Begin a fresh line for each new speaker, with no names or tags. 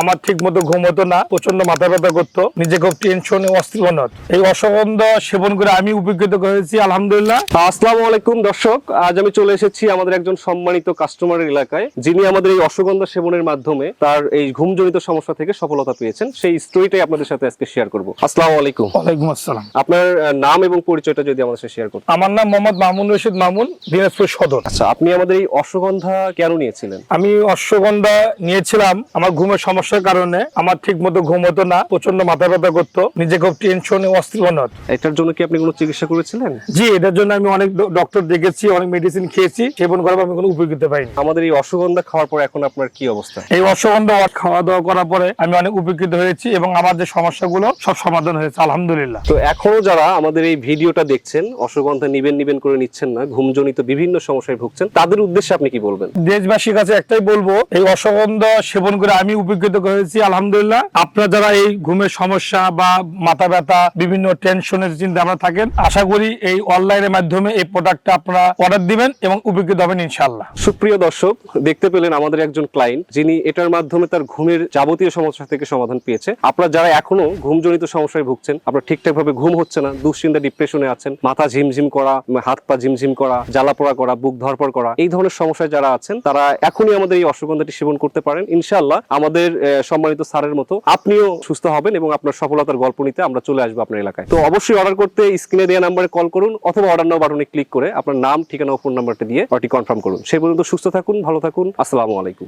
আমার ঠিক মতো ঘুম হতো না, প্রচন্ড মাথা ব্যথা করতো, নিজে খুব টেনশনে অস্থির মনে হতো। এই অশ্বগন্ধা সেবন করে আমি উপকৃত হয়েছি আলহামদুলিল্লাহ।
আসসালামু আলাইকুম দর্শক, আজ আমি চলে এসেছি আমাদের একজন সম্মানিত কাস্টমারের এলাকায়, যিনি আমাদের এই অশ্বগন্ধা সেবনের মাধ্যমে তার এই ঘুমজনিত সমস্যা থেকে সফলতা পেয়েছেন। সেই স্টোরিটাই আপনাদের সাথে আজকে শেয়ার করব। আসসালামু আলাইকুম।
ওয়ালাইকুম আসসালাম।
আপনার নাম এবং পরিচয়টা যদি আমাদের সাথে শেয়ার করতেন।
আমার নাম মোহাম্মদ মামুন রশিদ মামুন, দিনাজপুর সদর।
আচ্ছা, আপনি আমাদের এই অশ্বগন্ধা কেন নিয়েছিলেন?
আমি অশ্বগন্ধা নিয়েছিলাম আমার ঘুমের সমস্যার কারণে। আমার ঠিক মতো ঘুম হতো না, প্রচন্ড মাথা ব্যথা করতো, নিজে খুব টেনশনে অস্থির মনে হতো।
এটার জন্য কি আপনি কোনো চিকিৎসা করেছিলেন?
জি, এটার জন্য আমি অনেক ডক্টর দেখেছি, অনেক মেডিসিন খেয়েছি, সেবন করার পর আমি কোনো উপকৃত পাইনি।
আমাদের এই অশ্বগন্ধা খাওয়ার পর এখন আপনার কি অবস্থা?
এই অশ্বগন্ধা খাওয়া দাওয়া করার পরে আমি অনেক উপকৃত হয়েছি এবং আমার যে সমস্যাগুলো সব সমাধান হয়েছে আলহামদুলিল্লাহ।
তো এখনো যারা আমাদের এই ভিডিওটা দেখছেন, অশ্বগন্ধা নিবেন করে নিচ্ছেন না, ঘুমজনিত বিভিন্ন সমস্যায় ভুগছেন, তাদের উদ্দেশ্যে আপনি কি বলবেন?
দেশবাসীর কাছে একটাই বলবো, এই অশ্বগন্ধা সেবন করে আমি উপকৃত হয়েছি আলহামদুলিল্লাহ। আপনারা যারা এই ঘুমের সমস্যা বা মাথা ব্যথা বিভিন্ন টেনশনের চিন্তা আমরা থাকেন, আশা করি এই অনলাইনের মাধ্যমে এই প্রোডাক্টটা আপনারা অর্ডার দিবেন এবং উপকৃত হবেন ইনশাআল্লাহ।
সুপ্রিয় দর্শক, দেখতে পেলেন আমাদের একজন ক্লায়েন্ট, যিনি এটার মাধ্যমে তার ঘুমের যাবতীয় সমস্যা থেকে সমাধান পেয়েছে। আপনারা যারা এখনো ঘুমজনিত সমস্যায় ভুগছেন, আপনার ঠিকঠাক ভাবে ঘুম হচ্ছে না, দুশ্চিন্তা ডিপ্রেশনে আছেন, মাথা ঝিমঝিম করা, হাত পা ঝিমঝিম করা, জ্বালা পোড়া করা, বুক ধরপড় করা, এই ধরনের সমস্যায় যারা আছেন তারা এখনই আমাদের এই অশ্বগন্ধাটি সেবন করতে পারেন। ইনশাআল্লাহ আমাদের সম্মানিত স্যারের মতো আপনিও সুস্থ হবেন এবং আপনার সফলতার গল্প নিতে আমরা চলে আসবো আপনার এলাকায়। তো অবশ্যই অর্ডার করতে স্ক্রিনে দেওয়া নাম্বারে কল করুন অথবা অর্ডার নাও বাটনে ক্লিক করে আপনার নাম, ঠিকানা ও ফোন নাম্বারটা দিয়ে অর্ডারটি কনফার্ম করুন। সেই পর্যন্ত সুস্থ থাকুন, ভালো থাকুন। আসসালামু আলাইকুম।